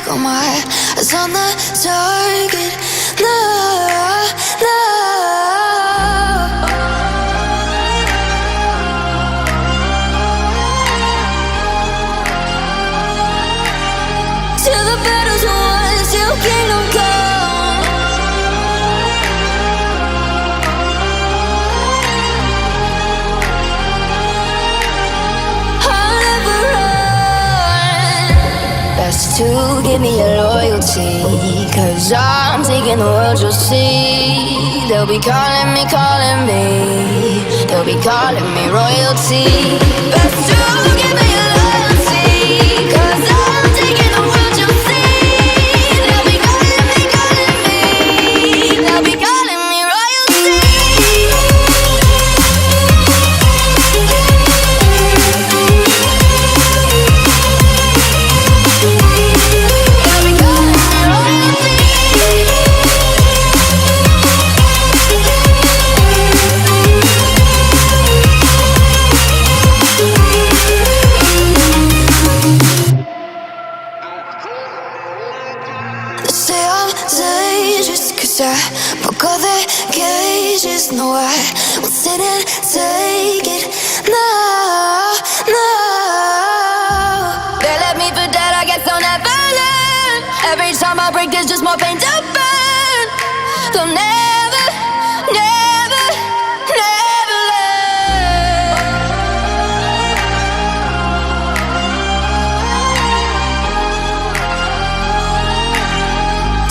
Got my eyes on the target. No, no. Till the battle's won, till kingdom come. I'll never run. Best to give me your loyalty, 'cause I'm taking the world, you'll see. They'll be calling me, they'll be calling me royalty. Best to give me your loyalty, 'cause I'm taking the world, you'll see. They'll be calling me, they'll be calling me royalty. They'll be calling me royalty. They say I'm dangerous 'cause I broke all their cages. No, I won't sit and take it. No, no. They left me for dead, I guess I'll never learn. Every time I break, there's just more pain to burn. They'll never, never, never learn.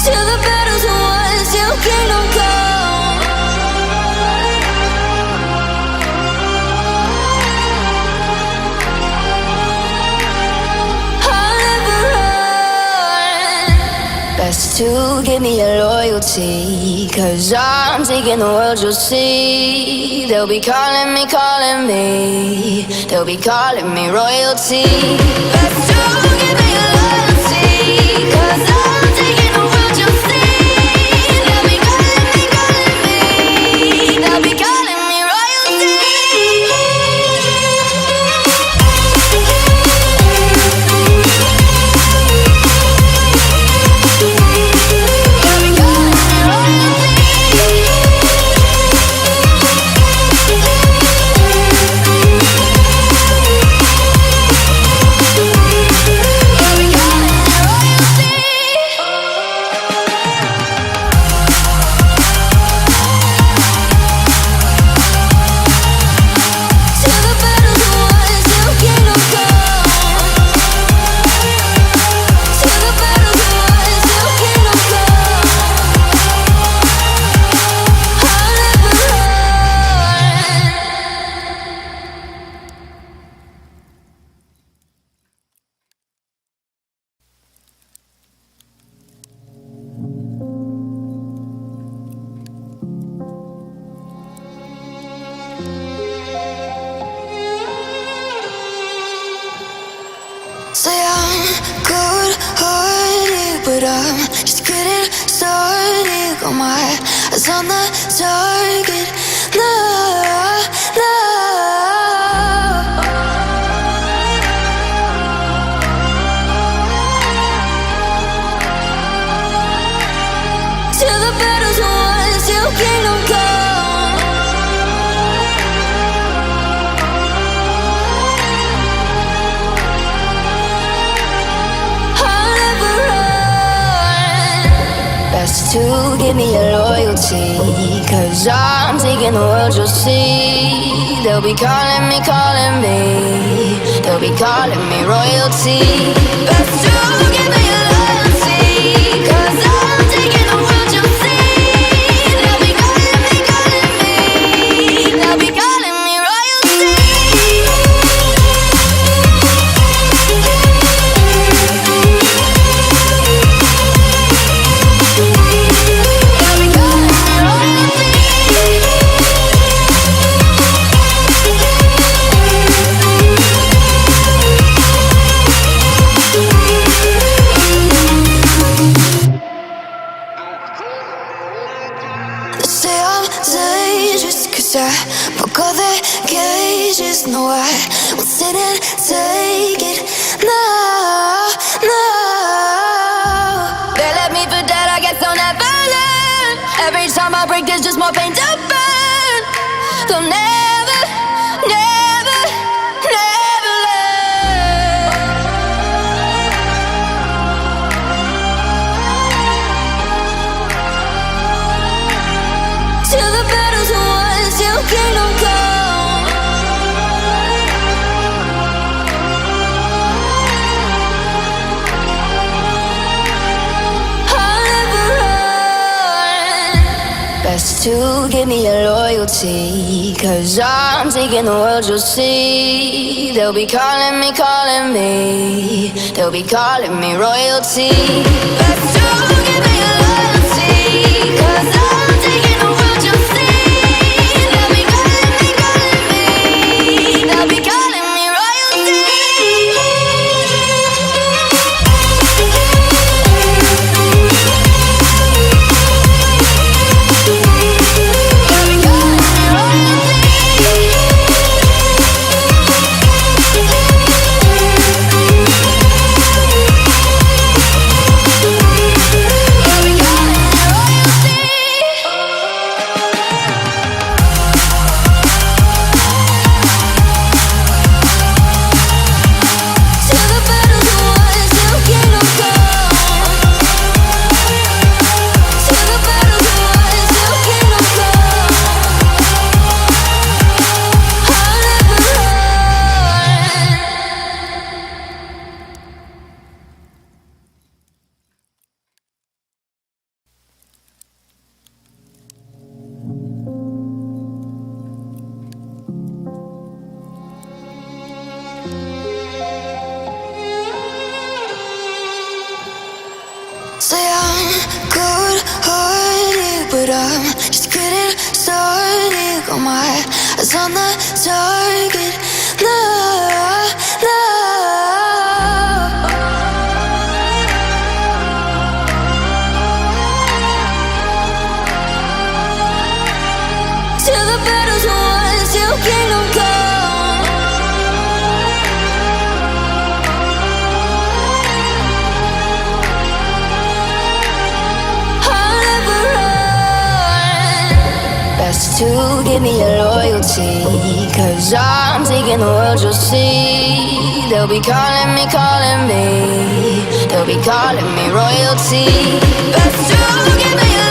Till the battle's won, till kingdom come. I'll never run. Best to give me your loyalty, 'cause I'm taking the world, you'll see. They'll be calling me, they'll be calling me royalty. Best to give me your loyalty, 'cause I'm taking the world, you'll see. They'll be calling me, they'll be calling me royalty. They'll be calling me royalty. They'll be calling me royalty. Till the battle's won, till kingdom come. Till the battle's won, till kingdom come. I'll never run. Say I'm good-hearted, but I'm just getting started. Got my eyes on the target. No, no. Till the battle's won, till kingdom come. I'll never run. Best to give me your loyalty, 'cause I'm taking the world, you'll see. They'll be calling me, they'll be calling me royalty. Best to give me your loyalty, 'cause I'm taking the world, you'll see. They'll be calling me, they'll be calling me royalty. They'll be calling me royalty. They say I'm dangerous 'cause I broke all their cages. No, I won't sit and take it. No, no. Every time I break, there's just more pain to burn. They'll never, never, never learn. Till the battle's won, till kingdom come. I'll never run. Best to give me your loyalty, 'cause I'm taking the world, you'll see. They'll be calling me, they'll be calling me royalty. Best to give me your loyalty, 'cause I'm taking the world, you'll see. They'll be calling me, they'll be calling me royalty. Say I'm good-hearted, but I'm just getting started. Got my eyes on the target. No, no. Till the battle's won, till kingdom come. Best to give me your loyalty, 'cause I'm taking the world, you'll see. They'll be calling me, they'll be calling me royalty. Best to give me your